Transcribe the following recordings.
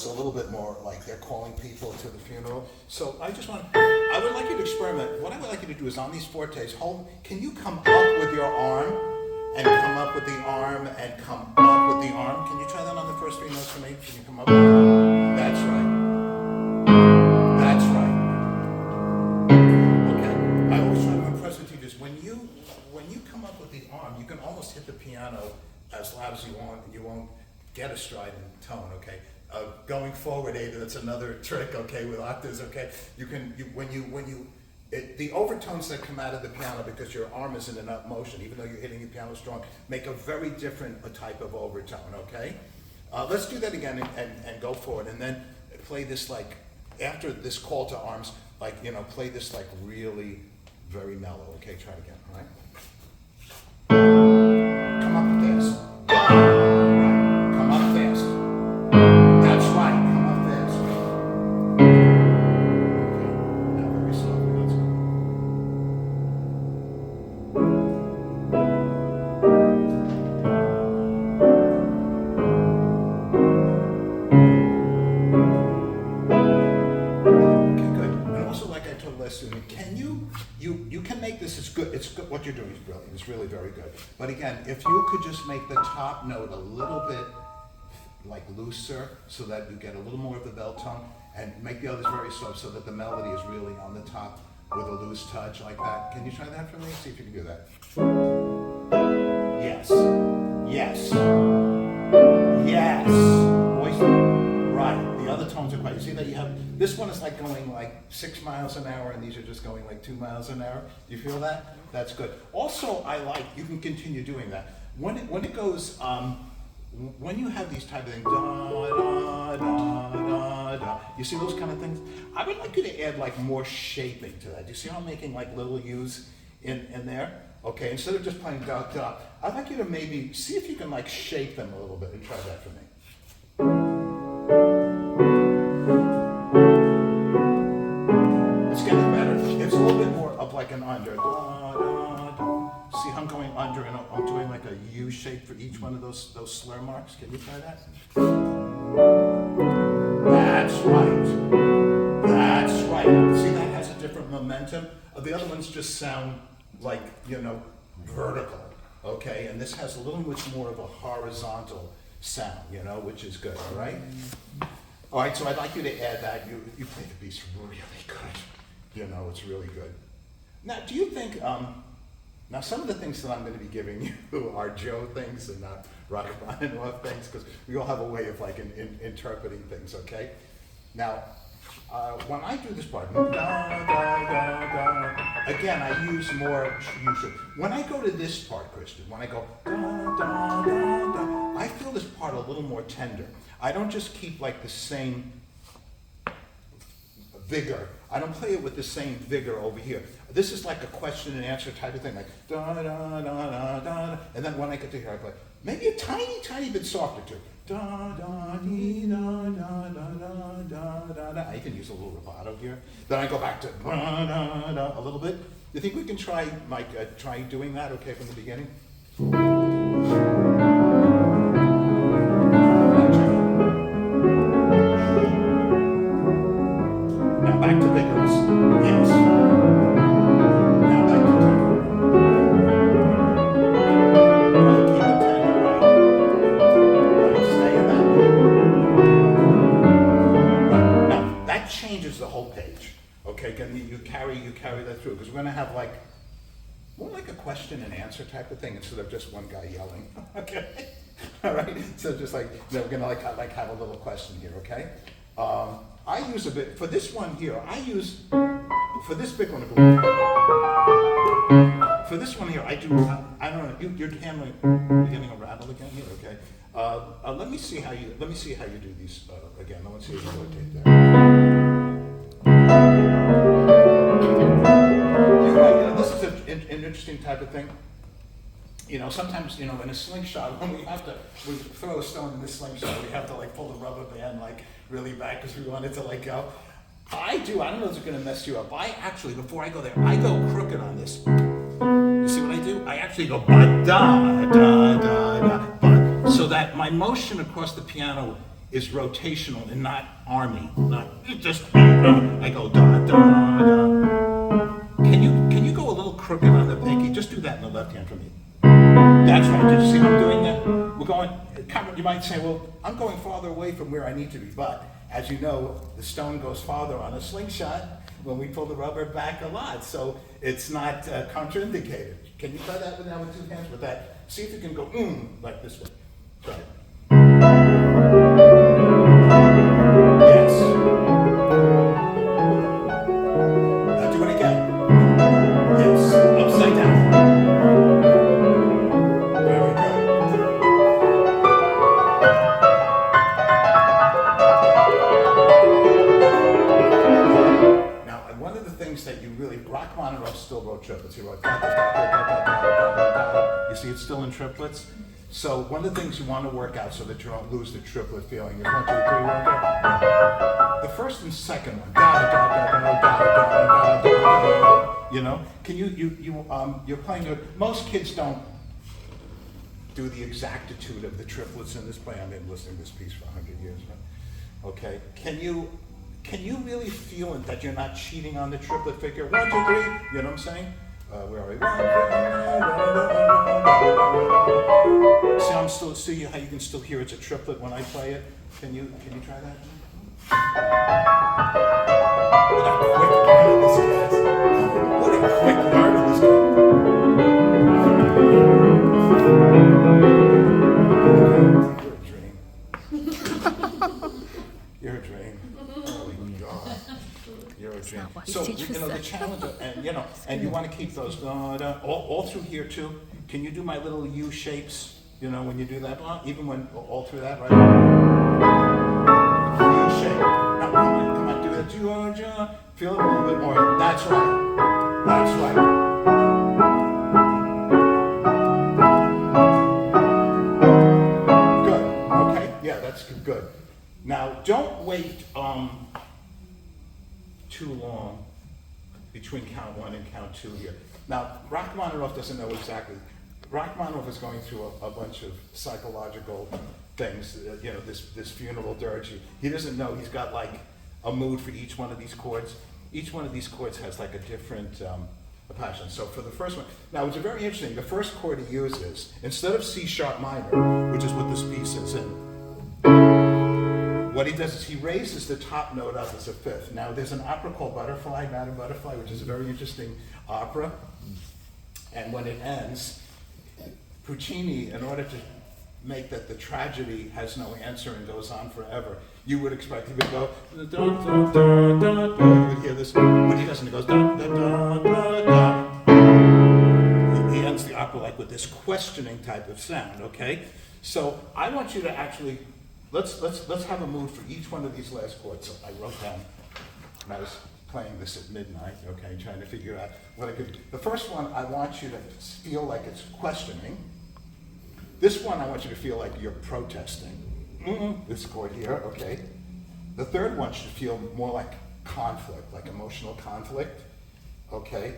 It's a little bit more like they're calling people to the funeral. So I would like you to experiment. What I would like you to do is on these fortes, can you come up with your arm and come up with the arm and come up with the arm? Can you try that on the first three notes for me? Can you come up with it? That's right. That's right. Okay. I always try to impress with teachers. When you come up with the arm, you can almost hit the piano as loud as you want, and you won't get a strident tone, okay? Going forward, Ada, that's another trick, okay, with octaves, okay? The overtones that come out of the piano because your arm is in an up motion, even though you're hitting the piano strong, make a very different type of overtone, okay? Let's do that again and go forward, and then play this like, after this call to arms, like, play this like really very mellow, okay? Try it again, all right? Come up fast. Right, come up fast. That's right, come up fast. Okay, now very slowly, let's go. Okay, good. And also, like I told last student, you can make this, it's good, what you're doing is brilliant, it's really very good. But again, if you could just make the top note a little bit like looser so that you get a little more of the bell tone, and make the others very soft so that the melody is really on the top with a loose touch like that. Can you try that for me? See if you can do that. Yes. Yes. Yes. Voice. Right. The other tones are quite. You see that you have, this one is like going like 6 miles an hour and these are just going like 2 miles an hour. Do you feel that? That's good. Also, you can continue doing that. When it goes, when you have these type of things, da, da, da, da, da, you see those kind of things? I would like you to add like more shaping to that. Do you see how I'm making like little U's in there? Okay, instead of just playing da, da, I'd like you to maybe see if you can like shape them a little bit and try that for me. It's getting better. It's a little bit more of like an under. Da, da, da. See how I'm going under and I'm doing like a U shape for each one of those slur marks? Can you try that? That's right. That's right. See, that has a different momentum. The other ones just sound like, vertical, okay? And this has a little bit more of a horizontal sound, which is good, all right? All right, so I'd like you to add that. You play the piece really good. It's really good. Now, do you think, now some of the things that I'm going to be giving you are Joe things and not Rachmaninoff things, because we all have a way of like interpreting things, okay? Now, when I do this part, da, da, da, da, again, I use more usual. When I go to this part, Christian, when I go da, da, da, da, I feel this part a little more tender. I don't just keep like the same vigor. I don't play it with the same vigor over here. This is like a question and answer type of thing, like da da da da da, and then when I get to here, I play maybe a tiny bit softer too. Da da dee da da da da da da da. I can use a little rubato here. Then I go back to da da da a little bit. You think we can try, Mike? Try doing that, okay, from the beginning? Now back to vigorous. Yes. Now back to tender. Right, keep it tender, right. Right, stay in that mood. Right. Now that changes the whole page. Okay, you carry that through, because we're gonna have like more like a question and answer type of thing instead of just one guy yelling. Okay, all right. So just like we're gonna like have a little question here. Okay. I use a bit for this one here. For this big one. For this one here, I do. I don't know. You're handling. You're getting a rattle again here. Okay. Let me see how you do these again. I want to see if you rotate there. This is an interesting type of thing. Sometimes, in a slingshot, when we throw a stone in this slingshot, we have to like pull the rubber band like really back because we want it to like go. I don't know if it's going to mess you up. I actually, before I go there, I go crooked on this. You see what I do? I actually go ba da da da da ba, so that my motion across the piano is rotational and not army. Not just I go da da da. Can you go a little crooked on the pinky? Just do that in the left hand for me. That's right. Did you see how I'm doing that? We're going. You might say, well, I'm going farther away from where I need to be, but as you know, the stone goes farther on a slingshot when we pull the rubber back a lot, so it's not contraindicated. Can you try that with two hands with that? See if you can go like this way. Try it. Yes. Now do it again. Yes. Upside down. Very good. Now, one of the things that you really, Rachmaninoff still wrote triplets. He wrote da da da da da da da da da. You see, it's still in triplets. So one of the things you want to work out so that you don't lose the triplet feeling is 1, 2, 3, 1, go. The first and second one, da da da da da da da da da. You know, can you're playing good. Most kids don't do the exactitude of the triplets in this play. I've been listening to this piece for 100 years, right? Okay, can you really feel it that you're not cheating on the triplet figure? 1, 2, 3. You know what I'm saying? Where are we? See how you can still hear it's a triplet when I play it? Can you try that? What a quick learner this guy. What a quick learner this guy. You're a dream. Oh my God. You're a dream. So the challenge, and you want to keep those all through here too. Can you do my little U shapes? When you do that, even when all through that, right? U shape. Now come on, do that, Georgia. Feel it a little bit more. That's right. That's right. Good. Okay. Yeah, that's good. Now don't wait too long between count 1 and count 2 here. Now, Rachmaninoff doesn't know exactly. Rachmaninoff is going through a bunch of psychological things, this funeral dirge. He doesn't know, he's got like a mood for each one of these chords. Each one of these chords has like a different passion. So for the first one, now it's very interesting, the first chord he uses, instead of C sharp minor, which is what this piece is in, what he does is he raises the top note up as a fifth. Now there's an opera called Madame Butterfly, which is a very interesting opera. And when it ends, Puccini, in order to make that the tragedy has no answer and goes on forever, you would expect he would go, da, da, da, da, da. You would hear this, but he doesn't. He goes, da, da, da, da, da. He ends the opera like with this questioning type of sound, okay? So I want you to actually, let's have a mood for each one of these last chords. So I wrote down, and I was playing this at midnight, okay, trying to figure out what I could do. The first one, I want you to feel like it's questioning. This one, I want you to feel like you're protesting. This chord here, okay. The third one should feel more like conflict, like emotional conflict, okay.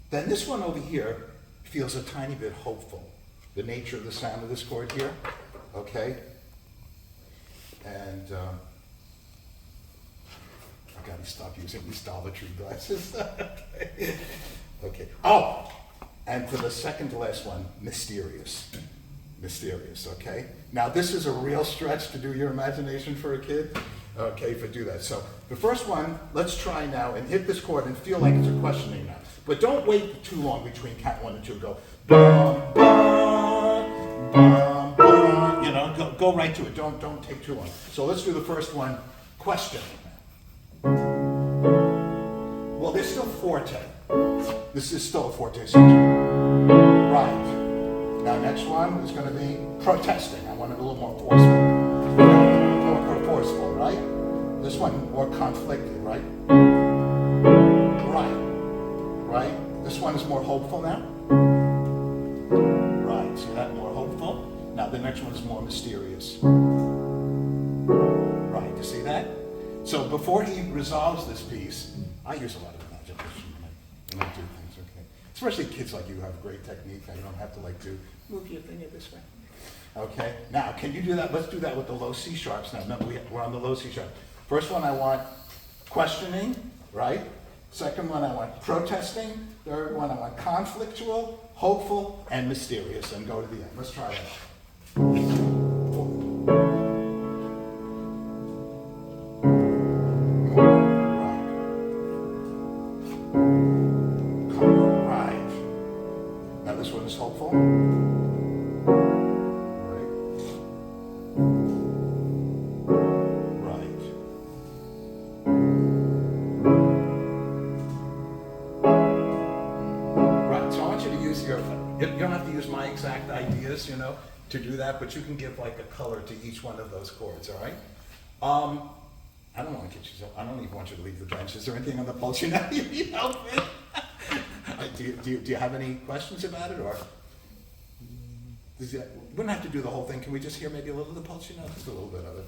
Then this one over here feels a tiny bit hopeful. The nature of the sound of this chord here, okay. And I gotta stop using these Dollar Tree glasses. Okay. Oh, and for the second to last one, mysterious. Mysterious, okay? Now this is a real stretch to do your imagination for a kid. Okay, do that. So the first one, let's try now and hit this chord and feel like it's a questioning now. But don't wait too long between count 1 and 2. Go, bum, bum, bum, bum. Go right to it. Don't take too long. So let's do the first one, questioning. Well, there's still forte. This is still a forte section. Right. Now, next one is going to be protesting. I want it a little more forceful. More forceful, right? This one more conflicted, right? Right. This one is more hopeful now. Right. See that? More hopeful. Now the next one is more mysterious. Right. You see that? So before he resolves this piece, I use a lot of imagination when I do things. Okay. Especially kids like you have great technique. You don't have to move your finger this way. Okay, now, can you do that? Let's do that with the low C sharps now. Remember, we're on the low C sharp. First one, I want questioning, right? Second one, I want protesting. Third one, I want conflictual, hopeful, and mysterious. And go to the end. Let's try that. Right. Now this one is hopeful. You don't have to use my exact ideas, to do that, but you can give like a color to each one of those chords, all right? I don't want to get you, I don't even want you to leave the bench. Is there anything on the Pulcinella you need help with? Do you have any questions about it, or? We wouldn't have to do the whole thing. Can we just hear maybe a little of the Pulcinella? Just a little bit of it.